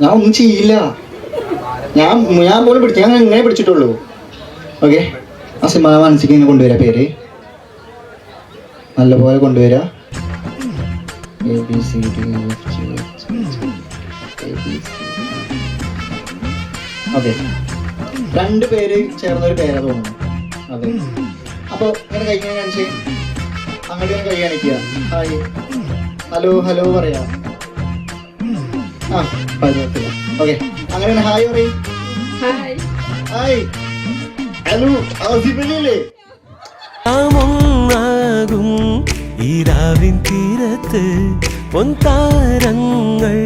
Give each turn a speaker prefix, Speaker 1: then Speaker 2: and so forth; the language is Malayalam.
Speaker 1: ഞാൻ ഒന്നും ചെയ്യില്ല. ഞാൻ പോലും പിടിച്ചു, ഞാൻ ഇങ്ങനെ പിടിച്ചിട്ടുള്ളൂ. ഓക്കെ, അസിമ മനസ്സിലേക്ക് ഇങ്ങനെ കൊണ്ടുവരാ, പേര് നല്ലപോലെ കൊണ്ടുവരാ. ഓക്കെ, 2 പേര് ചേർന്നൊരു പേരാ തോന്നുന്നു. അതെ, അപ്പൊ ഇങ്ങനെ കൈ ഇങ്ങനെ കാണിച്ച് അങ്ങോട്ട് ഇങ്ങനെ കൈ കാണിക്കുക. ഹായ്, ഹലോ ഹലോ പറയാ. ഓക്കെ, അങ്ങനെ ഹായ് പറയും. ഹായ്, ഹലോ, ആസിഫലിയല്ലേ?
Speaker 2: ഈരാവിൻ തീരത്ത് പൊൻതാരങ്ങൾ